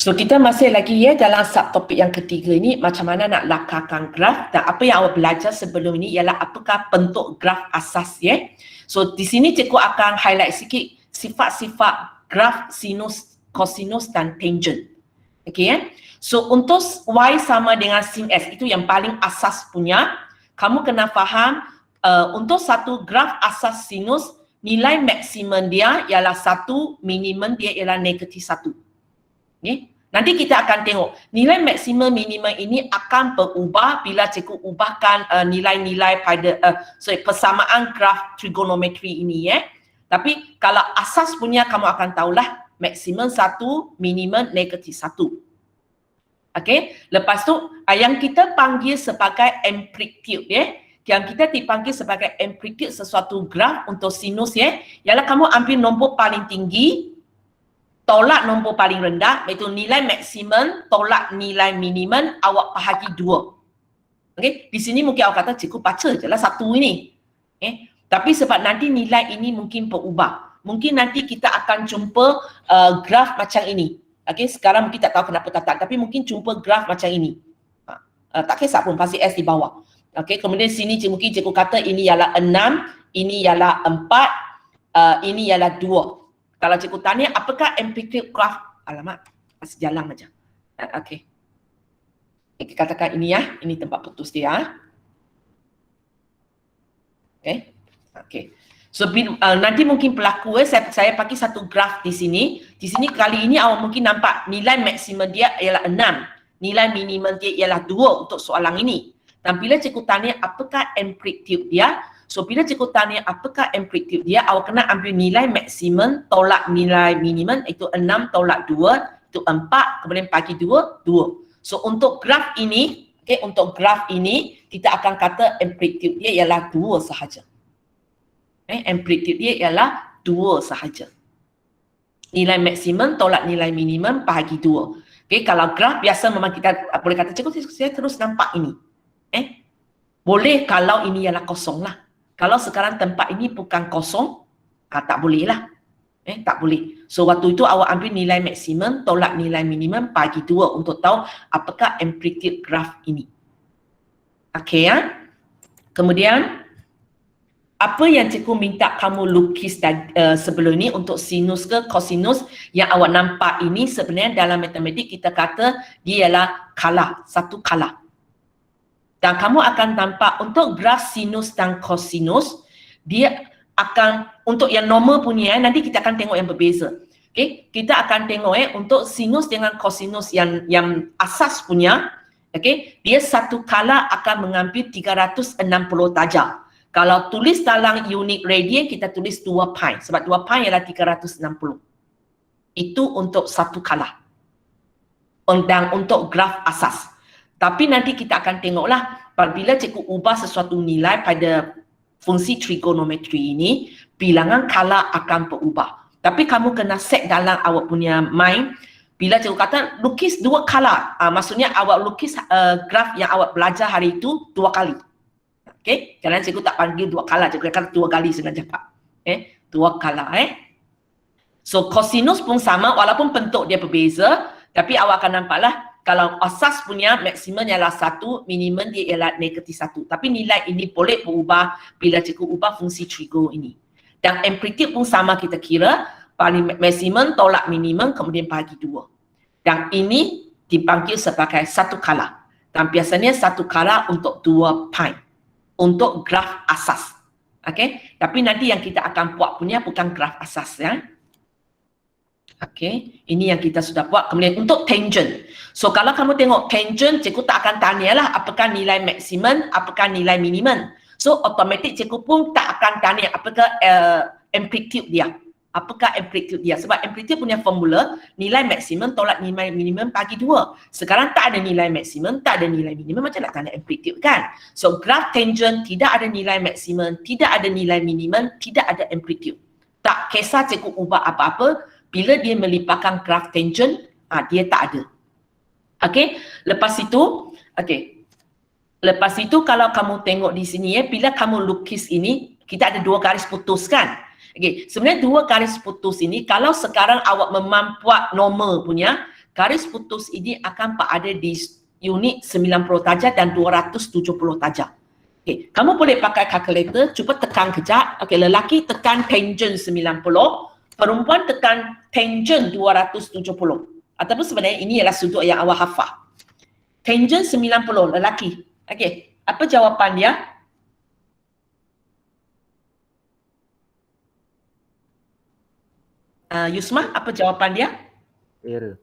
So kita masih lagi ya dalam subtopik yang ketiga ini, macam mana nak lakarkan graf, dan apa yang awak belajar sebelum ini ialah apakah bentuk graf asas ya. So di sini cikgu akan highlight sikit sifat-sifat graf sinus, kosinus dan tangent. Okey ya. So untuk y sama dengan sin s, itu yang paling asas punya, kamu kena faham untuk satu graf asas sinus, nilai maksimum dia ialah 1, minimum dia ialah -1. Okay. Nanti kita akan tengok nilai maksimum minimum ini akan berubah bila cikgu ubahkan nilai-nilai pada persamaan graf trigonometri ini ya. Tapi kalau asas punya kamu akan tahulah maksimum 1, minimum -1. Okey, lepas tu yang kita panggil sebagai amplitude ya. Yang kita dipanggil sebagai amplitude sesuatu graf untuk sinus ya, ialah kamu ambil nombor paling tinggi tolak nombor paling rendah, iaitu nilai maksimum tolak nilai minimum, awak bahagi 2. Okey, di sini mungkin awak kata cikgu baca je lah 1 ini. Tapi sebab nanti nilai ini mungkin berubah. Mungkin nanti kita akan jumpa graf macam ini. Okey, sekarang mungkin tak tahu kenapa tak, tapi mungkin jumpa graf macam ini. Tak kisah pun, pasti S di bawah. Okey, kemudian sini mungkin cikgu kata ini ialah 6, ini ialah 4, ini ialah 2. Kalau cikgu tanya, apakah amplitude graf? Alamak, masih jalan aja. Okey. Kita katakan ini ya, ini tempat putus dia. Okey. Okey. So nanti mungkin berlaku saya pakai satu graf di sini. Di sini kali ini awak mungkin nampak nilai maksimum dia ialah 6. Nilai minimum dia ialah 2 untuk soalan ini. Dan bila cikgu tanya apakah amplitude dia, so bila cikgu tanya apakah amplitude dia, awak kena ambil nilai maksimum tolak nilai minimum, itu 6 tolak 2, itu 4, kemudian bagi 2, 2. So untuk graf ini, untuk graf ini, kita akan kata amplitude dia ialah 2 sahaja. Amplitude dia ialah 2 sahaja. Nilai maksimum tolak nilai minimum bagi 2. Kalau graf biasa memang kita boleh kata, cikgu saya terus nampak ini. Boleh kalau ini ialah kosong lah. Kalau sekarang tempat ini bukan kosong, tak boleh lah. Tak boleh. So waktu itu awak ambil nilai maksimum tolak nilai minimum bagi 2 untuk tahu apakah amplitude graf ini. Okey ya. Kemudian apa yang cikgu minta kamu lukis sebelum ni untuk sinus ke kosinus yang awak nampak ini, sebenarnya dalam matematik kita kata dia ialah kala, satu kala. Dan kamu akan nampak untuk graf sinus dan kosinus, dia akan, untuk yang normal punya nanti kita akan tengok yang berbeza. Okey, kita akan tengok untuk sinus dengan kosinus yang asas punya, okey, dia satu kala akan mengambil 360 darjah. Kalau tulis dalam unit radian kita tulis 2 pi, sebab 2 pi ialah 360. Itu untuk satu kala. Dan untuk graf asas. Tapi nanti kita akan tengoklah apabila cikgu ubah sesuatu nilai pada fungsi trigonometri ini, bilangan kala akan berubah. Tapi kamu kena set dalam awak punya mind, bila cikgu kata lukis 2 kala, maksudnya awak lukis graf yang awak belajar hari itu 2 kali. Okey, jangan cikgu tak panggil 2 kala, cikgu kata 2 kali sengaja Pak. 2 kala So kosinus pun sama walaupun bentuk dia berbeza, tapi awak akan nampaklah kalau asas punya maksimum ialah 1, minimum dia ialah -1. Tapi nilai ini boleh berubah bila cikgu ubah fungsi trigo ini. Dan amplitude pun sama kita kira, paling maksimum tolak minimum kemudian bagi 2. Dan ini dipanggil sebagai satu kala. Dan biasanya satu kala untuk 2 pi. Untuk graf asas. Okey, tapi nanti yang kita akan buat punya bukan graf asas ya. Okey, ini yang kita sudah buat. Kemudian untuk tangent. So kalau kamu tengok tangent, cikgu tak akan tanyalah apakah nilai maksimum, apakah nilai minimum. So otomatik cikgu pun tak akan tanya apakah amplitude dia. Apakah amplitude dia? Sebab amplitude punya formula nilai maksimum tolak nilai minimum bagi 2. Sekarang tak ada nilai maksimum, tak ada nilai minimum, macam nak tanya amplitude kan? So graf tangent tidak ada nilai maksimum, tidak ada nilai minimum, tidak ada amplitude. Tak kisah cikgu ubah apa-apa, bila dia melipatkan graf tangent, dia tak ada. Okey, lepas itu, lepas itu kalau kamu tengok di sini bila kamu lukis ini, kita ada 2 garis putus kan? Okey, sebenarnya 2 garis putus ini kalau sekarang awak membuat normal punya, garis putus ini akan berada di unit 90 darjah dan 270 darjah. Okay. Kamu boleh pakai kalkulator, cuba tekan kejap. Okay. Lelaki tekan tangent 90, perempuan tekan tangent 270. Ataupun sebenarnya ini ialah sudut yang awak hafal. Tangent 90, lelaki. Okay. Apa jawapan dia? Yusma, apa jawapan dia? Error.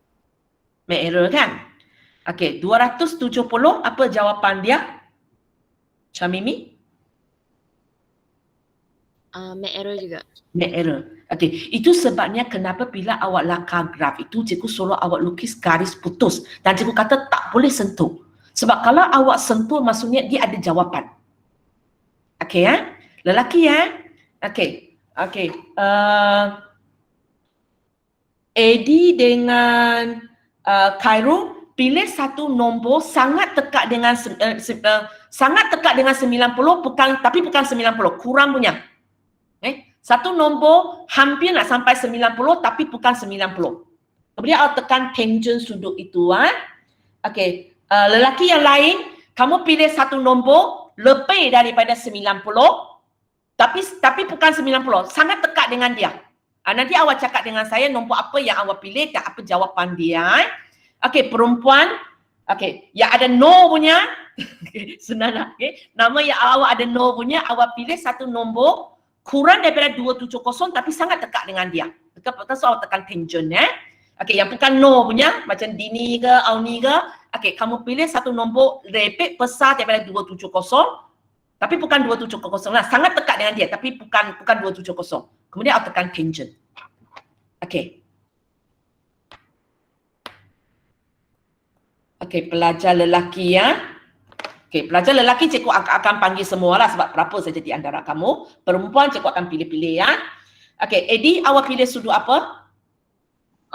Error kan? Okey, 270 apa jawapan dia? Syamimi? Error juga. Error. Okey, itu sebabnya kenapa bila awak lakar graf itu cikgu suruh awak lukis garis putus dan cikgu kata tak boleh sentuh. Sebab kalau awak sentuh maksudnya dia ada jawapan. Okey ya? Lelaki ya? Okey. Okey. Eddie dengan Khairul pilih satu nombor sangat dekat dengan sangat dekat dengan 90 bukan 90, kurang punya. Satu nombor hampir nak sampai 90 tapi bukan 90. Kemudian awak tekan tangent sudut itu. Okey, lelaki yang lain kamu pilih satu nombor lebih daripada 90 tapi bukan 90, sangat dekat dengan dia. Nanti awak cakap dengan saya nombor apa yang awak pilih dan apa jawapan dia. Okey, perempuan. Okey, yang ada no punya. Senang lah. Okay. Nama yang awak ada no punya, awak pilih satu nombor kurang daripada 270 tapi sangat dekat dengan dia. Dekat so awak tekan tangent Okey, yang bukan no punya, macam Dini ke, Auni ke. Okey, kamu pilih satu nombor lebih besar daripada 270 tapi bukan 270 lah. Sangat dekat dengan dia tapi bukan 270. Kemudian awak tekan tangent. Okey. Okey, pelajar lelaki ya. Okey, pelajar lelaki cikgu akan panggil semua lah sebab berapa saja di antara kamu. Perempuan cikgu akan pilih-pilih ya. Okey, Eddie awak pilih sudut apa?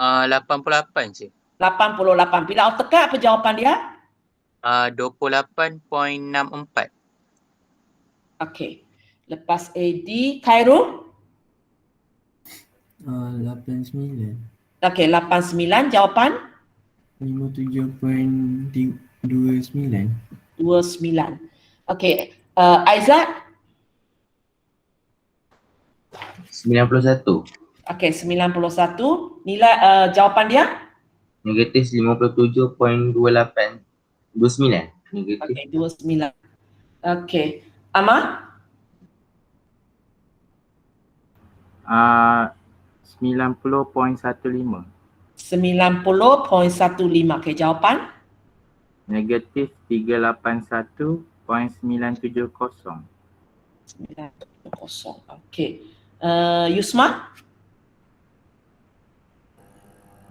88 cik. 88. Bila awak tekan apa jawapan dia? 28.64. Okey. Lepas Eddie, Khairul? 89. Okey, 89. Jawapan? 57.29. 29. Okey. Aizat? 91. Okey, 91. Nilai jawapan dia? Negatif 57.28. 29. Negatif. Okey, 29. Okey. Amar? 90.15. 90.15. Okey, jawapan? Negatif 381.970. 90. Okey. Yusma?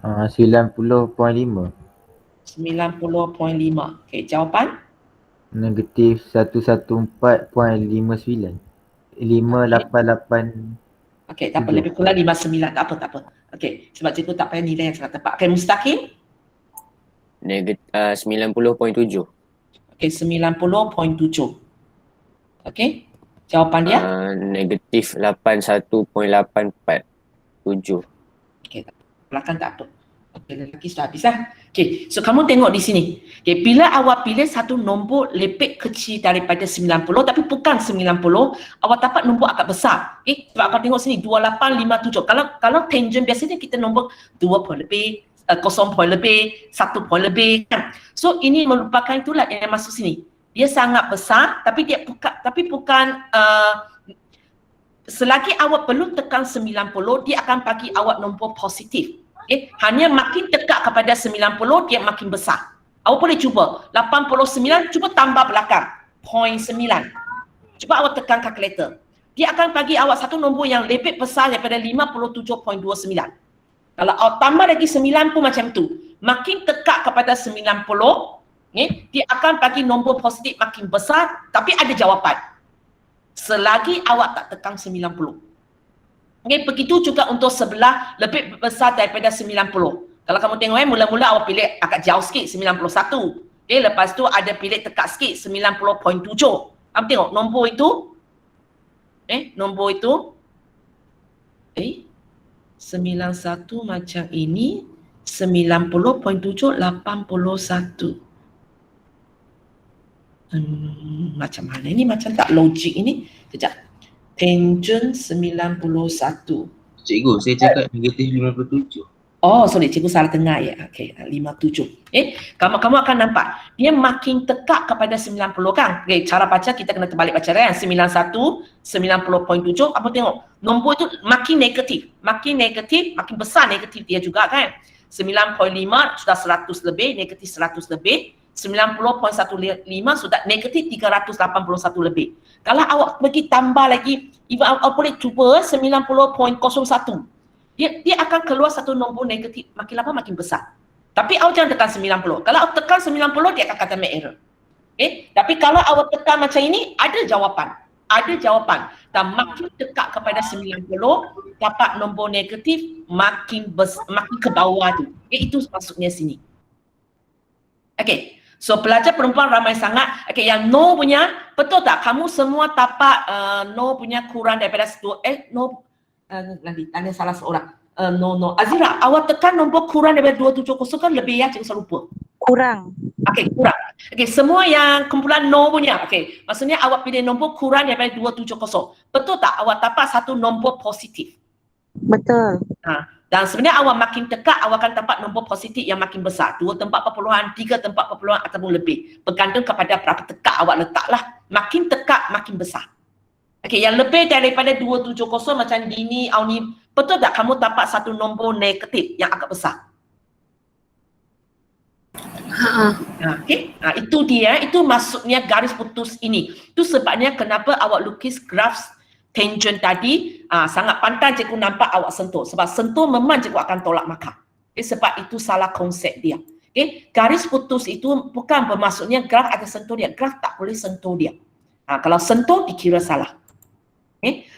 90.5. 90.5. Okey, jawapan? Negatif 114.59. 588. Okey, tak apa. Lebih kurang 59. Tak apa. Okey, sebab cikgu tak payah nilai yang sangat tepat. Okey, Mustaqim? 90.7. Okey, 90.7. Okey, jawapan dia? Negatif 81.847. Okey, belakang tak apa. Okey, lelaki sudah habis lah. Okey, so kamu tengok di sini. Okey, bila awak pilih satu nombor lebih kecil daripada 90 tapi bukan 90, awak dapat nombor agak besar. Okey, sebab awak tengok sini 2857. Kalau tangent biasanya kita nombor 2 poin lebih, 0 poin lebih, 1 poin lebih kan. So ini merupakan itulah yang masuk sini. Dia sangat besar tapi bukan selagi awak belum tekan 90, dia akan bagi awak nombor positif. Hanya makin dekat kepada 90, dia makin besar. Awak boleh cuba. 89, cuba tambah belakang. 0.9. Cuba awak tekan kalkulator. Dia akan bagi awak satu nombor yang lebih besar daripada 57.29. Kalau awak tambah lagi 9 pun macam tu. Makin dekat kepada 90, dia akan bagi nombor positif makin besar, tapi ada jawapan. Selagi awak tak tekan 90. Begitu juga untuk sebelah lebih besar daripada 90. Kalau kamu tengok mula-mula awak pilih agak jauh sikit 91. Lepas tu ada pilih dekat sikit 90.7. Kamu tengok nombor itu. Nombor itu 91 macam ini, 90.781. Macam mana ni? Macam tak logik ini. Sekejap. Tangent 91. Cikgu, saya cakap negatif 57. Oh, sorry, cikgu salah tengah ya. Okey, 57. Kamu akan nampak dia makin tekak kepada 90 kan? Okey, cara baca kita kena terbalik baca kan. 91, 90.7, apa tengok? Nombor itu makin negatif, makin besar negatif dia juga kan. 9.5 sudah 100 lebih, negatif 100 lebih. 90.15 sudah negatif 381 lebih. Kalau awak pergi tambah lagi, awak boleh cuba 90.01. Dia akan keluar satu nombor negatif, makin lama makin besar. Tapi awak jangan tekan 90. Kalau awak tekan 90, dia akan kata make error. Tapi kalau awak tekan macam ini, ada jawapan. Dan makin dekat kepada 90, dapat nombor negatif makin ke bawah tu. Itu maksudnya sini. Okey. So pelajar perempuan ramai sangat. Okey, yang no punya, betul tak? Kamu semua dapat no punya kurang daripada nanti tanya salah seorang. No. Azira, awak tekan nombor kurang daripada 270 kan lebih ya, cikgu selalu lupa. Kurang. Okey, kurang. Okey, semua yang kumpulan no punya. Okey, maksudnya awak pilih nombor kurang daripada 270. Betul tak? Awak dapat satu nombor positif. Betul. Dan sebenarnya awak makin dekat, awak akan dapat nombor positif yang makin besar. 2 tempat perpuluhan, 3 tempat perpuluhan ataupun lebih. Bergantung kepada berapa dekat awak letaklah. Makin dekat, makin besar. Okey, yang lebih daripada 270 macam Dini, Auni, betul tak kamu dapat satu nombor negatif yang agak besar? Okey, itu dia, itu maksudnya garis putus ini. Itu sebabnya kenapa awak lukis graf tangent tadi, sangat pantas cikgu nampak awak sentuh. Sebab sentuh memang cikgu akan tolak markah. Sebab itu salah konsep dia. Garis putus itu bukan bermaksudnya graf ada sentuh dia. Graf tak boleh sentuh dia. Kalau sentuh dikira salah.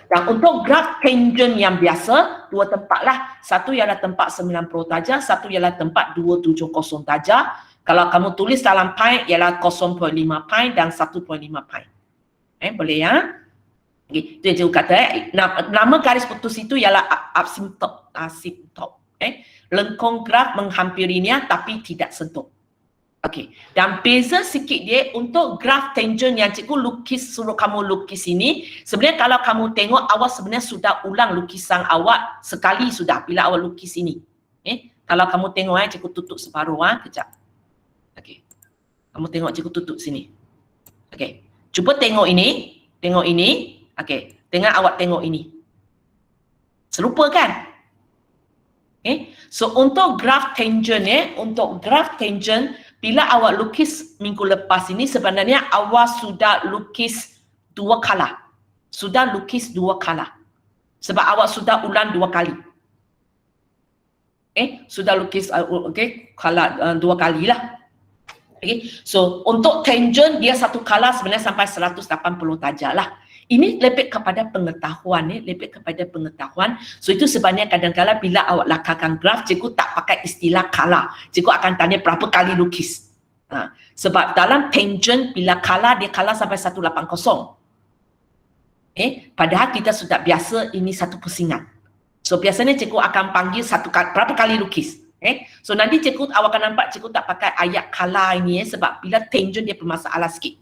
Dan untuk graf tangent yang biasa, 2 tempat lah. Satu ialah tempat 90 darjah, satu ialah tempat 270 darjah. Kalau kamu tulis dalam pi ialah 0.5 pi dan 1.5 pi. Boleh ya? Itu yang cikgu kata. Nama garis putus itu ialah asymptote. Lengkung graf menghampirinya tapi tidak sentuh. Okey. Dan beza sikit dia untuk graf tangent yang cikgu suruh kamu lukis ini. Sebenarnya kalau kamu tengok awak sebenarnya sudah ulang lukisan awak sekali sudah bila awak lukis ini. Kalau kamu tengok cikgu tutup separuh kejap. Okey. Kamu tengok cikgu tutup sini. Okey. Cuba tengok ini. Okey. Dengan awak tengok ini. Serupa kan? So untuk graf tangent bila awak lukis minggu lepas ini sebenarnya awak sudah lukis 2 kala. Sebab awak sudah ulang 2 kali. Sudah lukis kala 2 kali lah. So untuk tangent dia 1 kala sebenarnya sampai 180 darjah lah. Ini lebih kepada pengetahuan, So itu sebabnya kadang-kadang bila awak lakarkan graf, cikgu tak pakai istilah kala. Cikgu akan tanya berapa kali lukis. Sebab dalam tangent bila kala, dia kala sampai 180. Padahal kita sudah biasa ini satu pusingan. So biasanya cikgu akan panggil berapa kali lukis. So nanti awak akan nampak cikgu tak pakai ayat kala ini sebab bila tangent dia bermasalah sikit.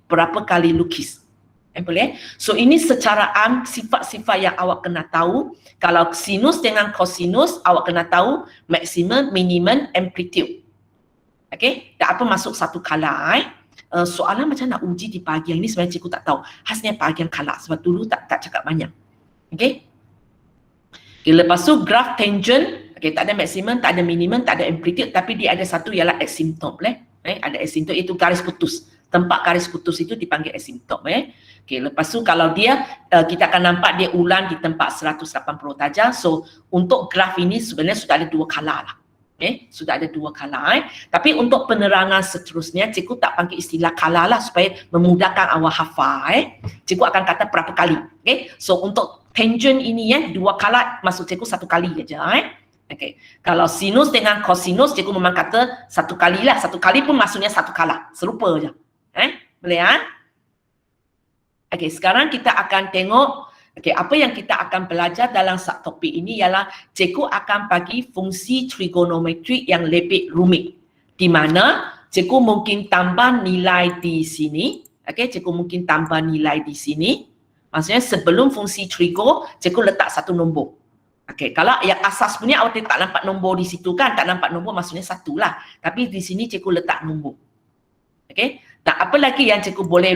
Berapa kali lukis. Boleh? So ini secara sifat-sifat yang awak kena tahu. Kalau sinus dengan kosinus, awak kena tahu maksimum, minimum, amplitude. Okey? Tak apa masuk 1 kala. Soalan macam nak uji di pagi yang ini sebenarnya cikgu tak tahu. Khasnya pagi yang kala sebab dulu tak cakap banyak. Okey? Lepas tu graf tangent, tak ada maksimum, tak ada minimum, tak ada amplitude, tapi dia ada satu ialah asymptote. Ada asymptote itu garis putus. Tempat garis putus itu dipanggil asymptote. Okey, lepas tu kalau dia kita akan nampak dia ulang di tempat 180 darjah. So untuk graf ini sebenarnya sudah ada 2 kala lah. Sudah ada 2 kala. Tapi untuk penerangan seterusnya cikgu tak panggil istilah kala lah supaya memudahkan awak hafal. Cikgu akan kata berapa kali. So untuk tangent ini 2 kala, maksud cikgu 1 kali saja. Kalau sinus dengan kosinus cikgu memang kata 1 kali lah. 1 kali pun maksudnya 1 kala. Serupa je. Boleh Okey, sekarang kita akan tengok Okey, apa yang kita akan belajar dalam subtopik ini ialah cikgu akan bagi fungsi trigonometri yang lebih rumit. Di mana cikgu mungkin tambah nilai di sini. Okey, cikgu mungkin tambah nilai di sini. Maksudnya sebelum fungsi trigo, cikgu letak satu nombor. Okey, kalau yang asas punya awak tak nampak nombor di situ kan, tak nampak nombor maksudnya satu lah. Tapi di sini cikgu letak nombor. Okey, dan apa lagi yang cikgu boleh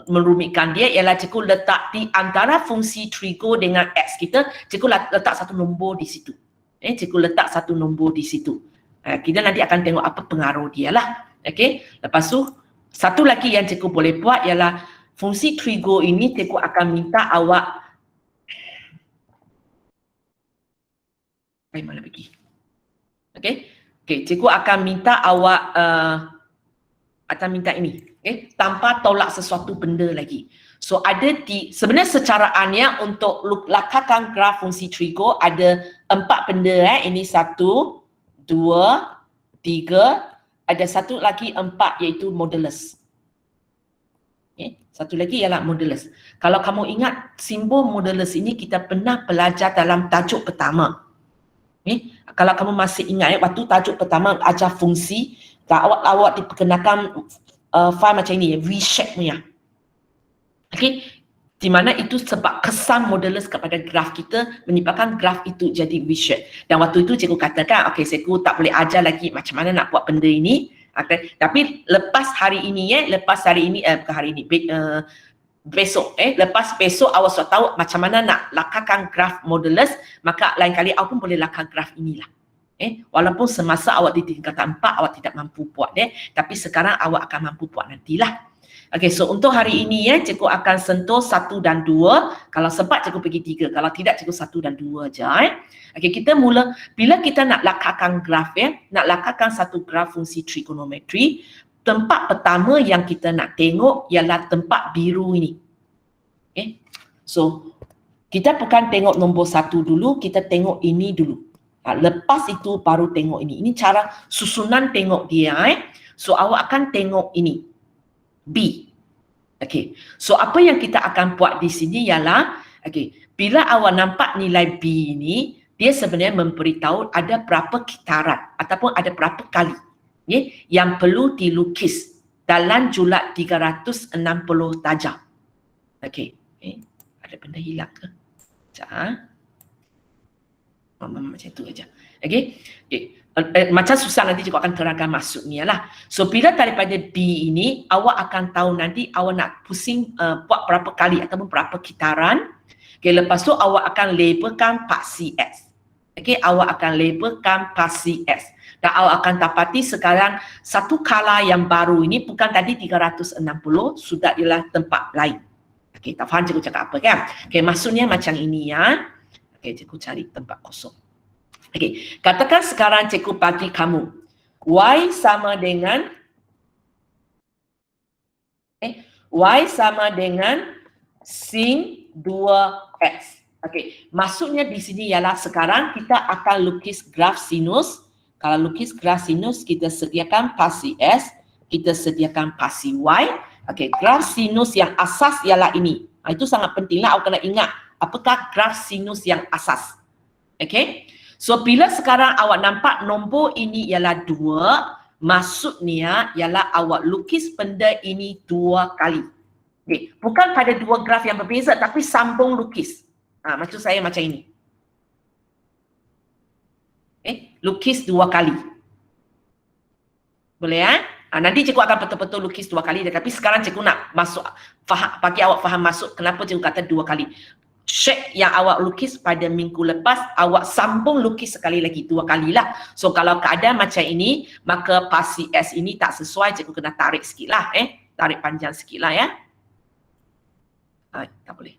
merumitkan dia ialah cikgu letak di antara fungsi trigo dengan x kita, cikgu letak satu nombor di situ. Cikgu letak satu nombor di situ. Kita nanti akan tengok apa pengaruh dia lah. Okey, lepas tu satu lagi yang cikgu boleh buat ialah fungsi trigo ini cikgu akan minta awak mana pergi. Okey. Okey, cikgu akan minta awak akan minta ini. Okey, tanpa tolak sesuatu benda lagi. So ada sebenarnya secaraannya untuk lakarkan graf fungsi trigo ada 4 benda Ini 1, 2, 3, ada satu lagi 4 iaitu modulus. Okay. Satu lagi ialah modulus. Kalau kamu ingat simbol modulus ini kita pernah belajar dalam tajuk pertama. Okay. Kalau kamu masih ingat waktu tajuk pertama ajar fungsi, awak diperkenalkan file macam ini, V-shape punya. Okay. Di mana itu sebab kesan modulus kepada graf kita menyebabkan graf itu jadi V-shape. Dan waktu itu cikgu katakan, okay, cikgu tak boleh ajar lagi macam mana nak buat benda ini. Okay. Tapi lepas hari ini bukan hari ini, besok lepas besok awak sudah tahu macam mana nak lakarkan graf modulus, maka lain kali awak pun boleh lakar graf inilah. Walaupun semasa awak di tingkatan 4 awak tidak mampu buat tapi sekarang awak akan mampu buat nantilah. Okey, so untuk hari ini cikgu akan sentuh 1 dan 2. Kalau sempat cikgu pergi 3, kalau tidak cikgu 1 dan 2 aja. Okey, kita mula bila kita nak lakarkan graf nak lakarkan satu graf fungsi trigonometri, tempat pertama yang kita nak tengok ialah tempat biru ini. Okay. So, kita bukan tengok nombor 1 dulu, kita tengok ini dulu. Lepas itu baru tengok ini. Ini cara susunan tengok dia. So, awak akan tengok ini. B. Okay. So, apa yang kita akan buat di sini ialah, okay, bila awak nampak nilai B ini, dia sebenarnya memberitahu ada berapa kitaran ataupun ada berapa kali yang perlu dilukis dalam julat 360 darjah. Okey. Ada benda hilang ke? Sekejap. Macam tu aja. Okey. Macam susah nanti juga akan terangkan maksudnya lah. So bila daripada B ini awak akan tahu nanti awak nak pusing buat berapa kali ataupun berapa kitaran. Okey, lepas tu awak akan labelkan pasti S. Okey, awak akan labelkan pasti S. Dan awak akan dapati sekarang satu kala yang baru ini bukan tadi 360, sudah ialah tempat lain. Okey, tak faham cikgu cakap apa kan? Okey, maksudnya macam ini ya. Okey, cikgu cari tempat kosong. Okey, katakan sekarang cikgu bagi kamu Y sama dengan Y sama dengan sin 2x. Okey, maksudnya di sini ialah sekarang kita akan lukis graf sinus. Kalau lukis graf sinus, kita sediakan pasti S, kita sediakan pasti Y. Okey, graf sinus yang asas ialah ini. Itu sangat pentinglah awak kena ingat apakah graf sinus yang asas. Okey. So bila sekarang awak nampak nombor ini ialah 2, maksudnya ialah awak lukis benda ini 2 kali. Okey, bukan pada 2 graf yang berbeza tapi sambung lukis. Maksud saya macam ini. Lukis 2 kali. Boleh ya? Nanti cikgu akan betul-betul lukis 2 kali, tapi sekarang cikgu nak masuk faham, bagi awak faham masuk kenapa cikgu kata 2 kali. Shape yang awak lukis pada minggu lepas, awak sambung lukis sekali lagi 2 kali lah. So kalau keadaan macam ini, maka pasti S ini tak sesuai, cikgu kena tarik sikit lah. Tarik panjang sikit lah ya. Tak boleh.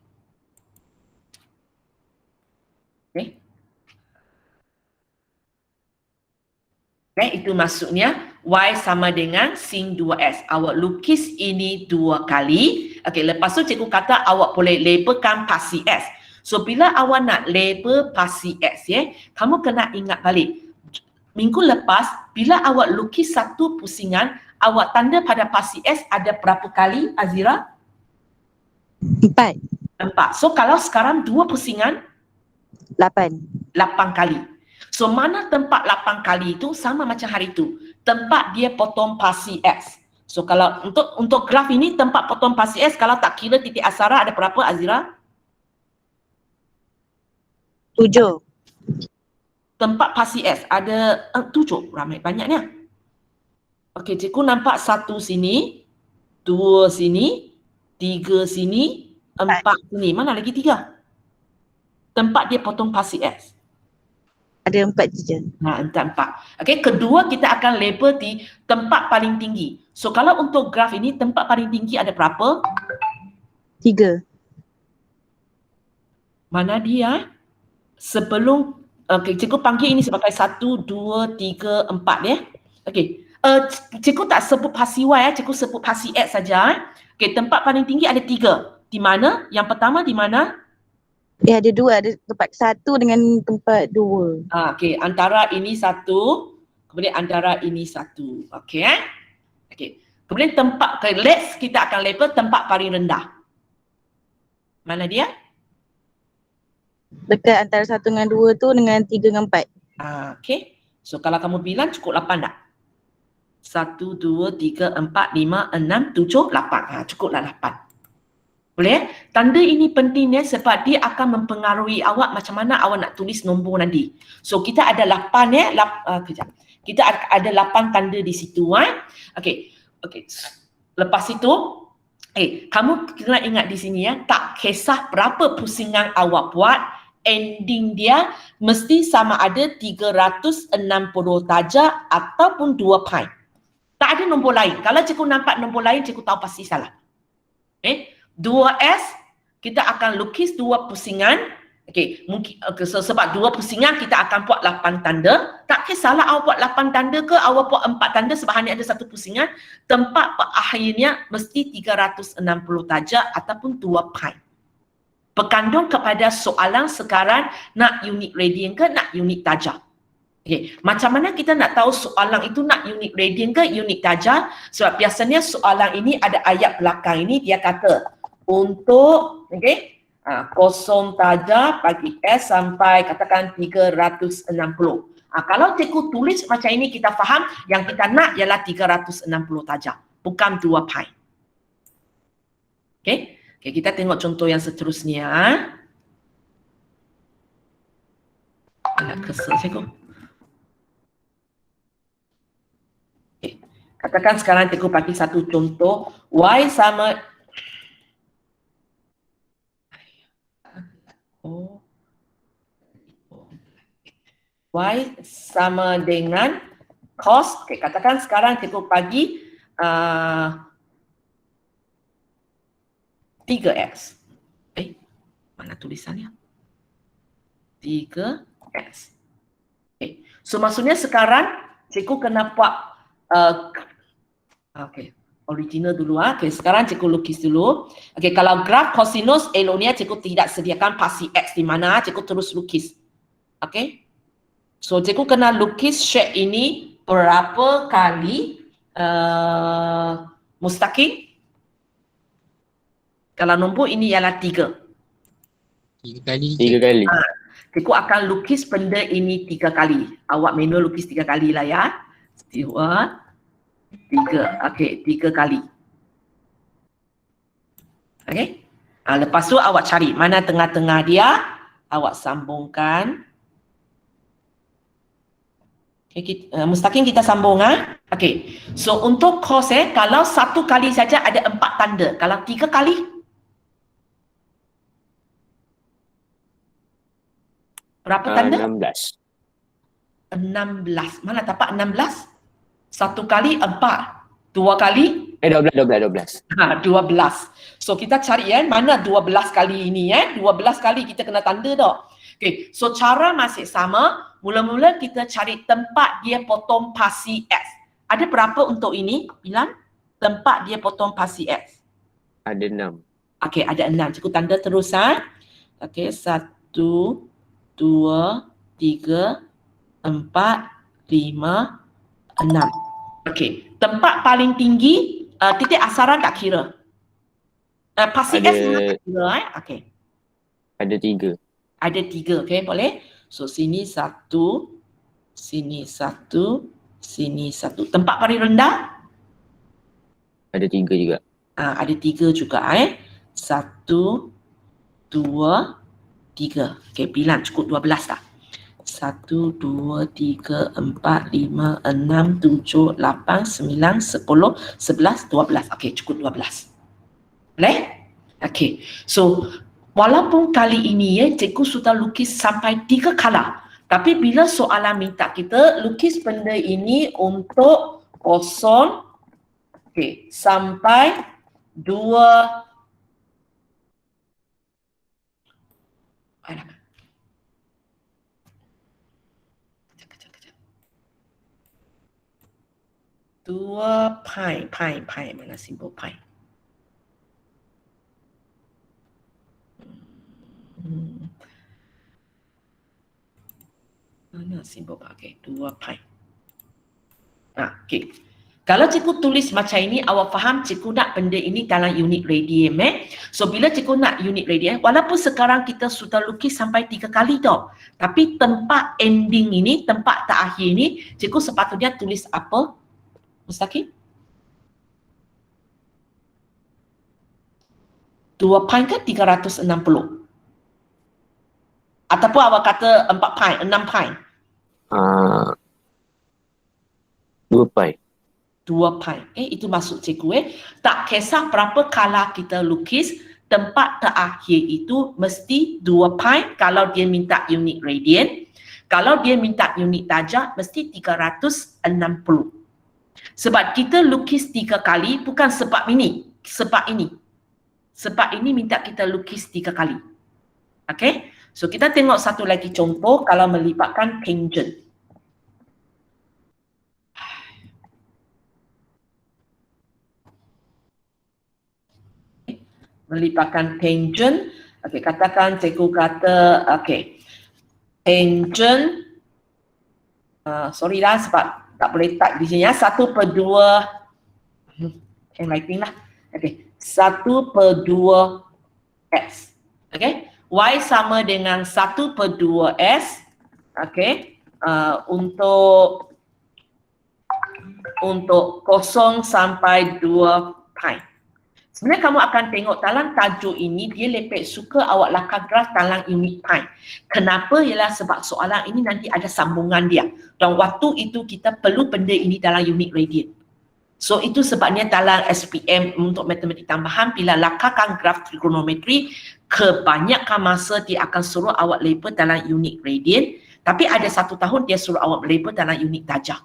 Itu maksudnya Y sama dengan sin 2S. Awak lukis ini 2 kali. Okey, lepas tu cikgu kata awak boleh labelkan pasti S. So bila awak nak label pasti S kamu kena ingat balik. Minggu lepas bila awak lukis satu pusingan, awak tanda pada pasti S ada berapa kali, Azira? 4. 4. So kalau sekarang 2 pusingan 8. 8 kali. So mana tempat 8 kali itu sama macam hari itu. Tempat dia potong pasi X. So kalau untuk graf ini tempat potong pasi X kalau tak kira titik asara ada berapa Azira? 7. Tempat pasi S ada 7, ramai banyaknya. Okey, cikgu nampak 1 sini, 2 sini, 3 sini, 4 sini. Mana lagi 3? Tempat dia potong pasi S. Ada 4 je. Nah, entah 4. Okey, kedua kita akan label di tempat paling tinggi. So kalau untuk graf ini tempat paling tinggi ada berapa? 3. Mana dia? Sebelum okey, cikgu panggil ini sebagai 1, 2, 3, 4 ya. Okey. Cikgu tak sebut pasi Y cikgu sebut pasi X saja. Okey, tempat paling tinggi ada 3. Di mana? Yang pertama di mana? Ada 2, ada tempat 1 dengan tempat 2. Okey, antara ini 1, kemudian antara ini 1. Okey Okey. Kemudian tempat let's kita akan label tempat paling rendah. Mana dia? Dekat antara 1 dengan 2 tu dengan 3 dengan 4. Okey. So kalau kamu bilang cukup 8 tak? 1, 2, 3, 4, 5, 6, 7, 8. Cukuplah 8. Boleh? Tanda ini pentingnya sebab dia akan mempengaruhi awak macam mana awak nak tulis nombor nanti. So kita ada 8 ya. Kejap. Kita ada 8 tanda di situ. Okey. Okey. Lepas itu, kamu kena ingat di sini ya, tak kisah berapa pusingan awak buat, ending dia mesti sama ada 360 darjah ataupun 2 pi. Tak ada nombor lain. Kalau cikgu nampak nombor lain, cikgu tahu pasti salah. 2S, kita akan lukis 2 pusingan. Okey, mungkin sebab 2 pusingan kita akan buat 8 tanda. Tak kisahlah awak buat 8 tanda ke awak buat 4 tanda sebab hanya ada 1 pusingan. Tempat akhirnya mesti 360 darjah ataupun 2 pi. Berkandung kepada soalan sekarang nak unit radian ke nak unit darjah. Okay. Macam mana kita nak tahu soalan itu nak unit radian ke unit darjah? Sebab biasanya soalan ini ada ayat belakang ini dia kata untuk kosong darjah bagi S sampai katakan 360. Kalau cikgu tulis macam ini kita faham yang kita nak ialah 360 darjah, bukan 2 pi. Okey. Okay, kita tengok contoh yang seterusnya. Agak kesel cikgu. Okay. Katakan sekarang cikgu bagi satu contoh. Y sama Y sama dengan cos. Okay, katakan sekarang cikgu bagi 3x. Mana tulisannya? 3x. Okay. So maksudnya sekarang cikgu kena buat original dulu. Okay, sekarang cikgu lukis dulu. Okay, kalau graf cosinus eloknya cikgu tidak sediakan pasi x di mana, cikgu terus lukis. Okay. So cikgu kena lukis shape ini berapa kali mustaqim. Kalau nombor ini ialah 3. 3 kali. Cikgu akan lukis benda ini 3 kali. Awak manual lukis 3 kali lah ya. 2, 3. Okey, 3 kali. Okey. Lepas tu awak cari mana tengah-tengah dia. Awak sambungkan. Okay, mustaqim kita sambung. Okey. So untuk cos kalau 1 kali saja ada 4 tanda. Kalau 3 kali berapa tanda? 16. 16. Mana tapak 16? 1 kali 4. 2 kali? 12. 12. So kita cari mana 12 kali ini 12 kali kita kena tanda dah. Okay. So cara masih sama. Mula-mula kita cari tempat dia potong pasi X. Ada berapa untuk ini? Bilang tempat dia potong pasi X. Ada 6. Okey, ada 6. Cikgu tanda terus Okey, 1, 2, 3, 4, 5, 6. Okey, tempat paling tinggi titik asaran tak kira. Pasi Ada... S tak kira Okey. Ada 3. Ada 3, okay, boleh? So sini 1, sini 1, sini 1. Tempat paling rendah? Ada 3 juga. Ada 3 juga 1, 2, 3. Okay, bilang cukup 12 tak? 1, 2, 3, 4, 5, 6, 7, 8, 9, 10, 11, 12. Okay, cukup 12. Boleh? Okay, so walaupun kali ini cikgu sudah lukis sampai 3 color. Tapi bila soalan minta kita lukis benda ini untuk kosong, okay, sampai 2 pi, mana simbol pi? Mana simbol pi? 2 pi. Okay. Kalau cikgu tulis macam ini, awak faham cikgu nak benda ini dalam unit radian. So bila cikgu nak unit radian, walaupun sekarang kita sudah lukis sampai 3 kali tau. Tapi tempat ending ini, tempat terakhir ini, cikgu sepatutnya tulis apa? Mustaqim? 2 pi ke 360? Ataupun awak kata 4 pi, 6 pi? 2 pi. 2 pi. Itu maksud cikgu. Tak kisah berapa kala kita lukis, tempat terakhir itu mesti 2 pi kalau dia minta unit radian. Kalau dia minta unit darjah, mesti 360. Sebab kita lukis 3 kali, bukan sebab ini. Sebab ini. Sebab ini minta kita lukis 3 kali. Okay? So kita tengok satu lagi contoh kalau melibatkan tangent. Melibatkan tangent. Okey, katakan cikgu kata tangent sorry lah sebab tak boleh type di sini 1/2 handwriting lah. Okey, 1/2 s. Okey, y sama dengan 1/2 s. Okey, untuk 0 sampai 2 pi. Sebenarnya kamu akan tengok dalam tajuk ini dia lepek suka awak lakar graf dalam unit pi. Kenapa? Ialah sebab soalan ini nanti ada sambungan dia. Dan waktu itu kita perlu benda ini dalam unit radian. So itu sebabnya dalam SPM untuk matematik tambahan bila lakarkan graf trigonometri, kebanyakan masa dia akan suruh awak label dalam unit radian. Tapi ada 1 tahun dia suruh awak label dalam unit darjah.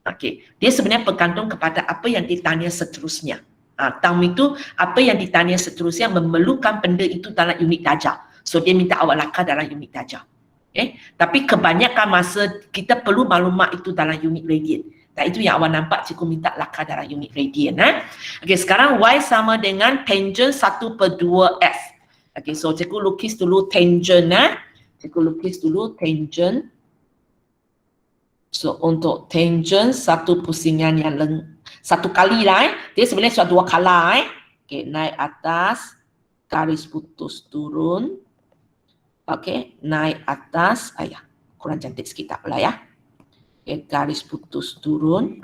Okey, dia sebenarnya bergantung kepada apa yang ditanya seterusnya. Tahun itu apa yang ditanya seterusnya memerlukan benda itu dalam unit darjah. So dia minta awak lakar dalam unit darjah. Okay? Tapi kebanyakan masa kita perlu maklumat itu dalam unit radian. Dan itu yang awak nampak cikgu minta lakar dalam unit radian. Okay, sekarang y sama dengan tangent 1/2 s. Okay, so cikgu lukis dulu tangent. Cikgu lukis dulu tangent. So untuk tangent satu pusingan yang satu kali lah dia sebenarnya sudah 2 kala Okay, naik atas, garis putus turun. Okay, naik atas, kurang cantik sikit tak apalah ya. Okay, garis putus turun,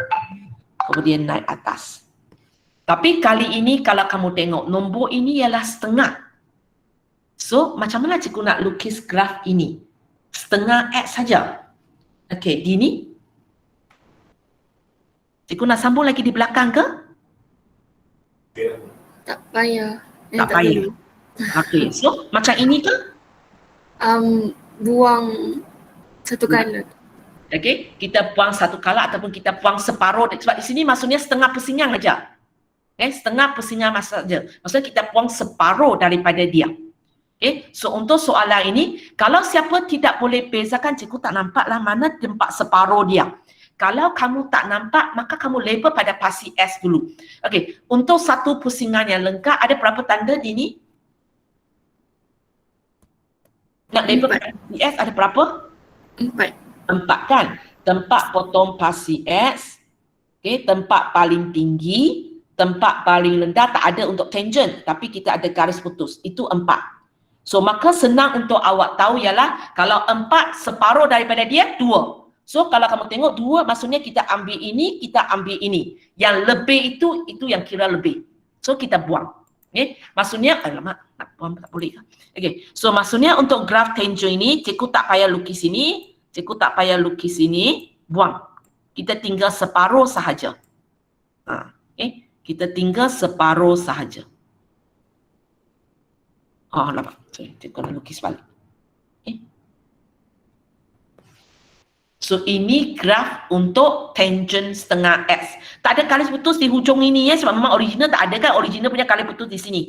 kemudian naik atas. Tapi kali ini kalau kamu tengok nombor ini ialah setengah. So macam mana cikgu nak lukis graf ini? Setengah x saja. Okay, di ni. Cikgu nak sambung lagi di belakang ke? Tak payah. Tak payah. Okey, so macam ini ke? Buang satu kanan. Okey, kita buang 1 kala ataupun kita buang separuh. Sebab di sini maksudnya setengah pusingan aja. Setengah pusingan saja. Maksudnya kita buang separuh daripada dia. Okay, so untuk soalan ini, kalau siapa tidak boleh bezakan, cikgu tak nampaklah mana tempat separuh dia. Kalau kamu tak nampak, maka kamu label pada pasi S dulu. Okey, untuk satu pusingan yang lengkap, ada berapa tanda di ni? Nak label pada pasi S ada berapa? 4. 4 kan? Tempat potong pasi S, okay, tempat paling tinggi, tempat paling rendah tak ada untuk tangent, tapi kita ada garis putus. Itu 4. So maka senang untuk awak tahu ialah kalau 4 separuh daripada dia 2. So kalau kamu tengok 2 maksudnya kita ambil ini, kita ambil ini. Yang lebih itu yang kira lebih. So kita buang. Okay. Maksudnya, alamak, nak buang tak boleh. Okay. So maksudnya untuk graf tangent ini, cikgu tak payah lukis ini, cikgu tak payah lukis ini, buang. Kita tinggal separuh sahaja. Okay. Kita tinggal separuh sahaja. Oh, alamak. Sorry, cikgu nak lukis balik. Okay. So ini graf untuk tangent setengah X. Tak ada garis putus di hujung ini ya, sebab memang original tak ada kan, original punya garis putus di sini.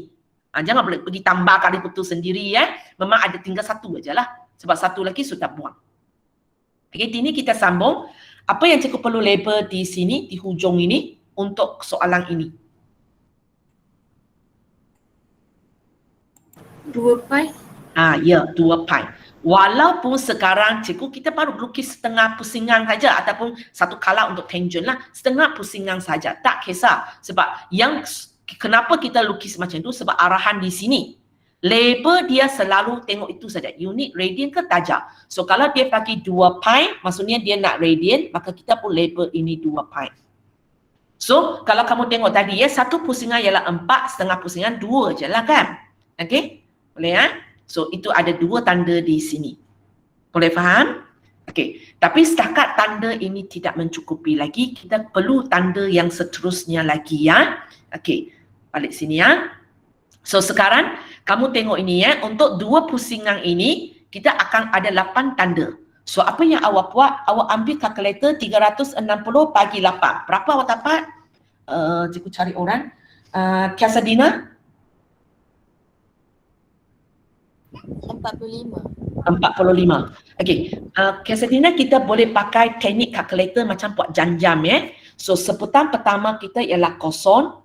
Jangan boleh pergi tambah garis putus sendiri ya. Memang ada tinggal satu aja lah. Sebab satu lagi sudah buang. Okay, ini kita sambung. Apa yang cikgu perlu label di sini, di hujung ini untuk soalan ini? 2 pi. Ya, 2 pi. Walaupun sekarang cikgu kita baru lukis setengah pusingan saja ataupun satu kala untuk tangent lah, setengah pusingan saja, tak kisah. Sebab yang kenapa kita lukis macam itu sebab arahan di sini. Label dia selalu tengok itu saja, unit radian ke darjah. So kalau dia bagi 2 pi, maksudnya dia nak radian, maka kita pun label ini 2 pi. So kalau kamu tengok tadi ya, satu pusingan ialah 4, setengah pusingan 2 je lah kan. Okey, boleh ya? So itu ada 2 tanda di sini. Boleh faham? Okey, tapi setakat tanda ini tidak mencukupi lagi, kita perlu tanda yang seterusnya lagi ya. Okey, balik sini ya. So sekarang kamu tengok ini ya, untuk 2 pusingan ini kita akan ada 8 tanda. So apa yang awak buat? Awak ambil kalkulator 360 bagi 8. Berapa awak dapat? Cikgu cari orang. Kiasadina? 45. 45. Okey, Kiasadina kita boleh pakai teknik kalkulator macam buat jam-jam ya. So sebutan pertama kita ialah kosong.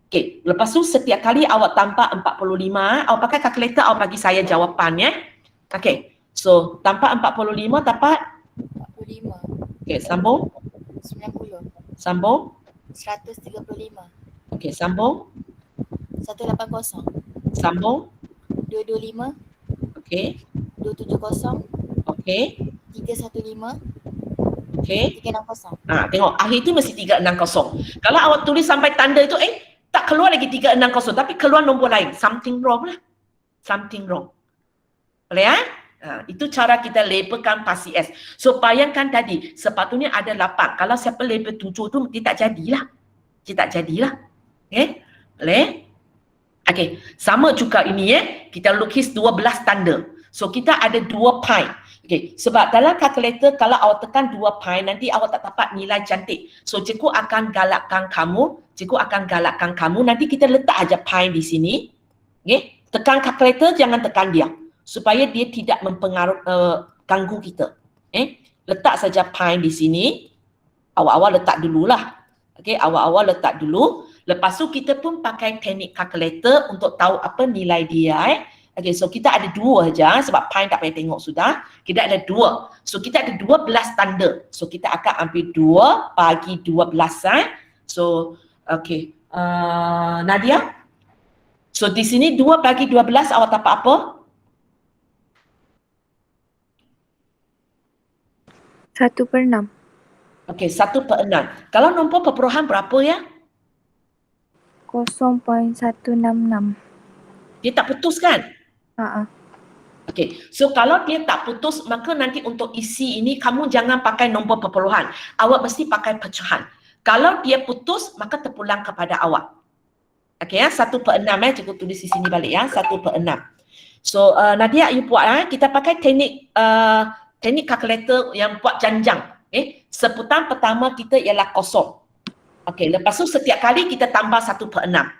Okey, lepas tu setiap kali awak tambah 45, awak pakai kalkulator, awak bagi saya jawapan ya. Okey, so tambah 45 dapat 45. okey, sambung. 90. Sambung. 135. Okey, sambung. 180. Sambung. 225. Okey. 270. Okey. 315. Okey. 360. Tengok akhir tu mesti 360. Kalau awak tulis sampai tanda itu tak keluar lagi 360 tapi keluar nombor lain. Something wrong lah. Something wrong. Boleh ya? Itu cara kita labelkan pasi S. So bayangkan tadi sepatutnya ada 8. Kalau siapa label 7 tu dia tak jadilah. Dia tak jadilah. Okey? Boleh? Okey, sama juga ini ya. Kita lukis 12 tanda. So kita ada 2 pi. Okey, sebab dalam kalkulator kalau awak tekan 2 pi nanti awak tak dapat nilai cantik. So cikgu akan galakkan kamu, nanti kita letak aja pi di sini. Okey, tekan kalkulator, jangan tekan dia supaya dia tidak ganggu kita. Letak saja pi di sini. Awal-awal letak dululah. Okey, awal-awal letak dulu. Lepas tu kita pun pakai teknik kalkulator untuk tahu apa nilai dia. Okay, so kita ada 2 aja sebab pi tak payah tengok sudah. Kita ada 2. So kita ada 12 tanda. So kita akan ambil 2 bagi 12. So okay, Nadia. So di sini 2 bagi 12 awak dapat apa? 1/6. Okay, 1/6. Kalau nombor perpuluhan berapa ya? 0.166. Dia tak putus kan? Okey, so kalau dia tak putus, maka nanti untuk isi ini kamu jangan pakai nombor perpuluhan. Awak mesti pakai pecahan. Kalau dia putus, maka terpulang kepada awak. Okey ya, 1/6 ya, cikgu tulis di sini balik ya, 1/6. So Nadia, you buat kita pakai teknik kalkulator yang buat janjang. Sebutan pertama kita ialah kosong. Okey, lepas tu setiap kali kita tambah 1/6.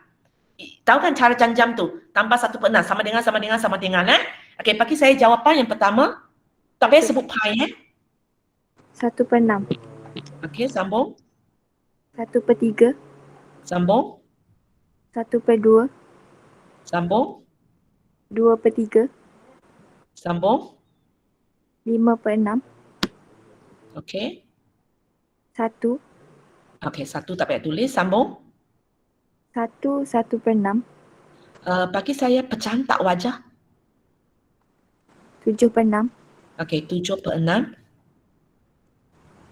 Tahu kan cara janjam tu? Tambah 1/6 sama dengan Okey, bagi saya jawapan yang pertama. Tak payah sebut pi 1/6. Okey, sambung. 1/3. Sambung. 1/2. Sambung. 2/3. Sambung. 5/6. Okey. 1. Okey, 1 tak payah tulis. Sambung. 1/6. Bagi saya pecahan tak wajar. 7/6. Okey, 7/6.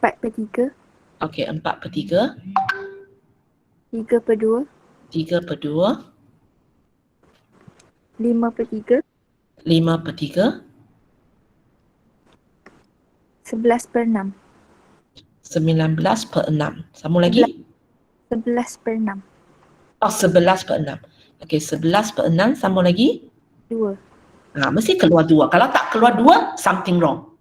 4/3. Okey, 4/3. 3/2. 3/2. 5/3. 5/3. 11/6. 19/6. Sambung lagi. 11/6. Oh, 11/6. Okey, 11/6. Sambung lagi. 2. Mesti keluar 2. Kalau tak keluar 2, something wrong.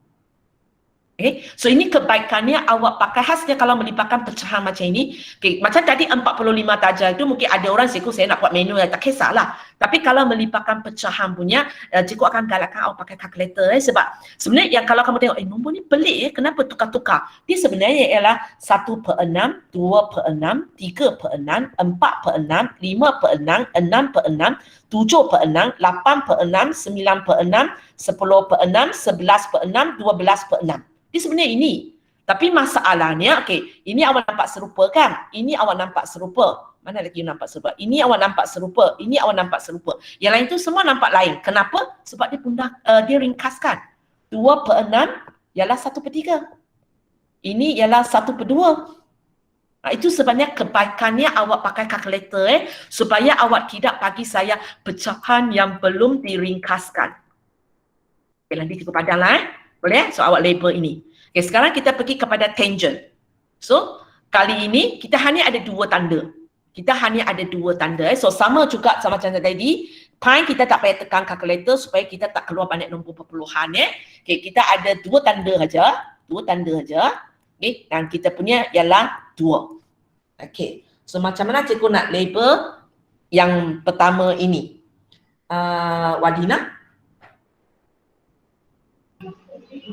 Okay. So ini kebaikannya awak pakai khasnya kalau melibatkan pecahan macam ini. Okay. Macam tadi 45 darjah itu mungkin ada orang cikgu saya nak buat manual, tak kisahlah. Tapi kalau melibatkan pecahan punya, cikgu akan galakkan awak pakai kalkulator sebab sebenarnya yang kalau kamu tengok, nombor ni pelik kenapa tukar-tukar. Dia sebenarnya ialah 1/6, 2/6, 3/6, 4/6, 5/6, 6/6, 7/6, 8/6, 9/6, 10/6, 11/6, 12/6. Dia sebenarnya ini. Tapi masalahnya, okey, ini awak nampak serupa kan? Ini awak nampak serupa. Mana lagi nampak serupa? Ini awak nampak serupa. Ini awak nampak serupa. Yang lain tu semua nampak lain. Kenapa? Sebab dia dia ringkaskan. 2/6 ialah 1/3. Ini ialah 1/2. Itu sebenarnya kebaikannya awak pakai kalkulator supaya awak tidak bagi saya pecahan yang belum diringkaskan. Okay, nanti cikgu padanglah boleh? So awak label ini. Okay, sekarang kita pergi kepada tangent. So kali ini kita hanya ada 2 tanda. Kita hanya ada 2 tanda. So sama juga sama macam tadi. Pi kita tak payah tekan kalkulator supaya kita tak keluar banyak nombor perpuluhan. Okay, kita ada 2 tanda saja. 2 tanda saja. Okay, dan kita punya ialah 2. Okay, so macam mana cikgu nak label yang pertama ini? Wadina?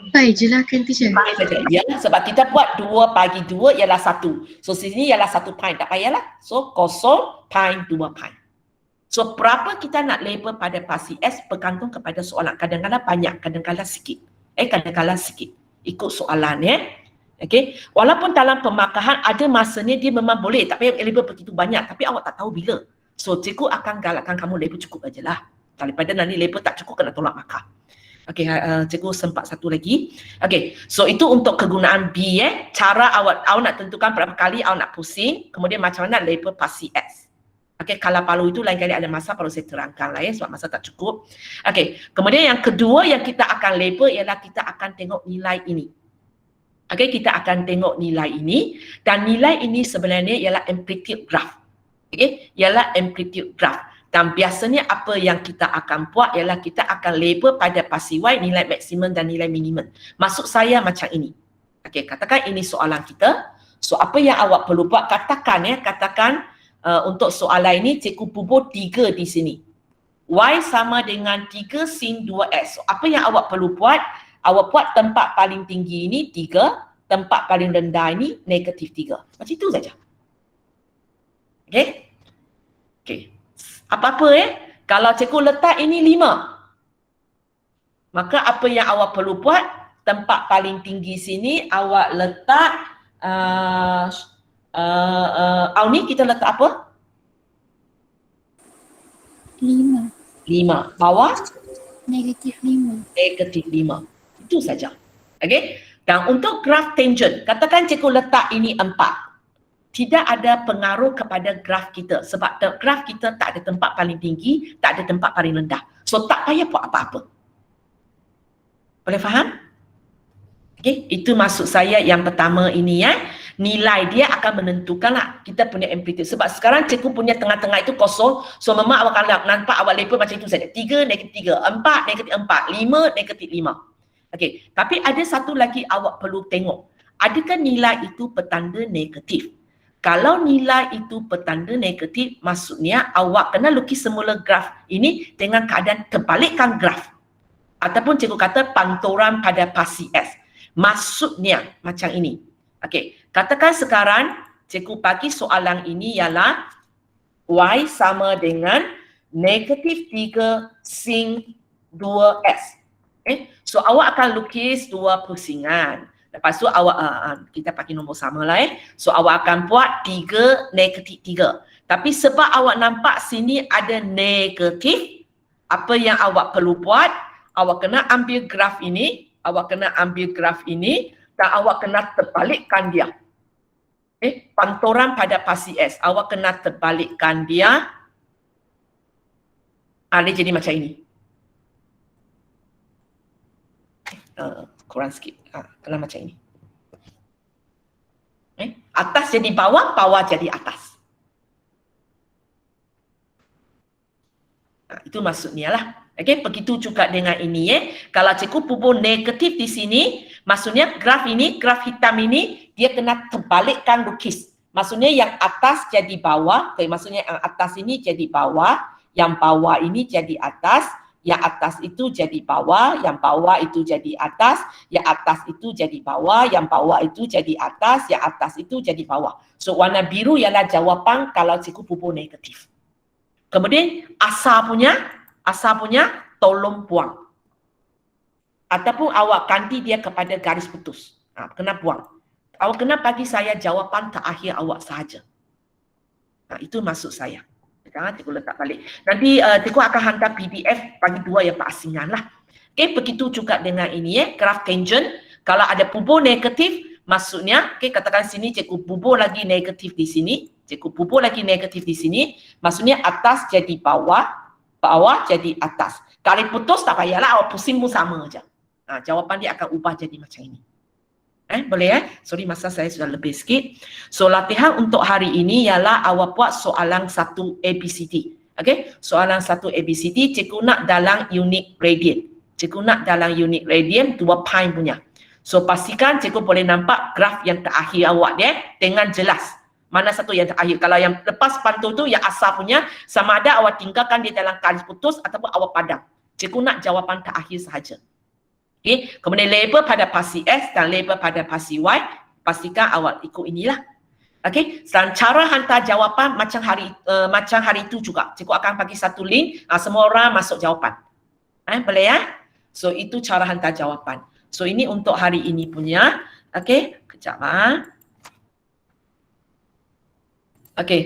Pai je lah kan teacher. Pi saja. Ya, sebab kita buat 2 bagi 2 ialah 1. So sini ialah 1 pi, tak payahlah. So 0 pi 2 pi. So berapa kita nak label pada pasti S bergantung kepada soalan. Kadang-kadang banyak, kadang-kadang sikit. Kadang-kadang sikit. Ikut soalan Okay. Walaupun dalam pemakahan ada masanya dia memang boleh, tak payah label begitu banyak, tapi awak tak tahu bila. So cikgu akan galakkan kamu label cukup ajalah. Daripada nanti label tak cukup kena tolak markah. Okey, cikgu sempat satu lagi. Okey, so itu untuk kegunaan B cara awak nak tentukan berapa kali awak nak pusing, kemudian macam mana label pasti S. Okey, kalau palu itu lain kali ada masa perlu saya terangkan lah sebab masa tak cukup. Okey, kemudian yang kedua yang kita akan label ialah kita akan tengok nilai ini. Okey, kita akan tengok nilai ini dan nilai ini sebenarnya ialah amplitude graph. Okey, ialah amplitude graph. Dan biasanya apa yang kita akan buat ialah kita akan label pada pasti Y nilai maksimum dan nilai minimum. Maksud saya macam ini. Okey, katakan ini soalan kita. So apa yang awak perlu buat, katakan untuk soalan ini cikgu bubuh 3 di sini. Y sama dengan 3 sin 2S. So apa yang awak perlu buat? Awak buat tempat paling tinggi ini 3, tempat paling rendah ini negatif 3. Macam itu saja. Okey? Okey. Apa-apa kalau cikgu letak ini 5. Maka apa yang awak perlu buat? Tempat paling tinggi sini awak letak ni kita letak apa? 5. 5. Bawah? Negatif 5. Negatif 5. Itu saja. Okey? Dan untuk graf tangent, katakan cikgu letak ini 4. Tidak ada pengaruh kepada graf kita sebab graf kita tak ada tempat paling tinggi, tak ada tempat paling rendah. So tak payah buat apa-apa. Boleh faham? Okey, itu maksud saya yang pertama ini Nilai dia akan menentukanlah kita punya amplitude. Sebab sekarang cikgu punya tengah-tengah itu kosong. So memang awak akan nampak awak label macam itu saja. 3, negatif 3. 4, negatif 4. 5, negatif 5. Okey, tapi ada satu lagi awak perlu tengok. Adakah nilai itu petanda negatif? Kalau nilai itu petanda negatif, maksudnya awak kena lukis semula graf ini dengan keadaan terbalikkan graf. Ataupun cikgu kata panturan pada pasti S. Maksudnya macam ini. Okey, katakan sekarang cikgu bagi soalan ini ialah Y sama dengan negatif 3 sin 2S. So awak akan lukis 2 pusingan. Lepas tu awak, kita pakai nombor sama lah So awak akan buat 3, negatif 3. Tapi sebab awak nampak sini ada negatif, apa yang awak perlu buat? awak kena ambil graf ini, dan awak kena terbalikkan dia. Pantoran pada pasi S, awak kena terbalikkan dia. Dia jadi macam ini. Kurang sikit. Kena macam ini. Atas jadi bawah, bawah jadi atas. Itu maksudnya lah. Okay, begitu juga dengan ini. Kalau cikgu pupur negatif di sini, maksudnya graf hitam ini, dia kena terbalikkan lukis. Maksudnya yang atas jadi bawah, maksudnya yang atas ini jadi bawah, yang bawah ini jadi atas, yang atas itu jadi bawah, yang bawah itu jadi atas, yang atas itu jadi bawah, yang bawah itu jadi atas, yang atas itu jadi bawah. So warna biru ialah jawapan kalau cikgu pupur negatif. Kemudian asal punya tolong buang. Ataupun awak ganti dia kepada garis putus. Kena buang. Awak kena bagi saya jawapan terakhir awak sahaja. Itu maksud saya. Jangan cikgu letak balik. Nanti cikgu akan hantar PDF bagi dua yang perasingan lah. Okay, begitu juga dengan ini graf tangent. Kalau ada pupur negatif, maksudnya, katakan sini cikgu pupur lagi negatif di sini. Cikgu pupur lagi negatif di sini. Maksudnya atas jadi bawah, bawah jadi atas. Kalau putus tak payahlah, awak pusing pun sama aja. Jawapan dia akan ubah jadi macam ini. Boleh Sorry, masa saya sudah lebih sikit. So, latihan untuk hari ini ialah awak buat soalan 1 ABCD. Okay? Soalan 1 ABCD, cikgu nak dalam unit radian. Cikgu nak dalam unit radian 2 pi punya. So, pastikan cikgu boleh nampak graf yang terakhir awak dia dengan jelas. Mana satu yang terakhir. Kalau yang lepas pantul tu, yang asal punya, sama ada awak tinggalkan dia dalam garis putus ataupun awak padam. Cikgu nak jawapan terakhir sahaja. Okay. Kemudian label pada pasi S dan label pada pasi Y, pastikan awak ikut inilah. Okay. Dan cara hantar jawapan macam hari itu juga. Cikgu akan bagi satu link, semua orang masuk jawapan. Boleh ya? So, itu cara hantar jawapan. So, ini untuk hari ini punya. Okay. Kejap. Okay.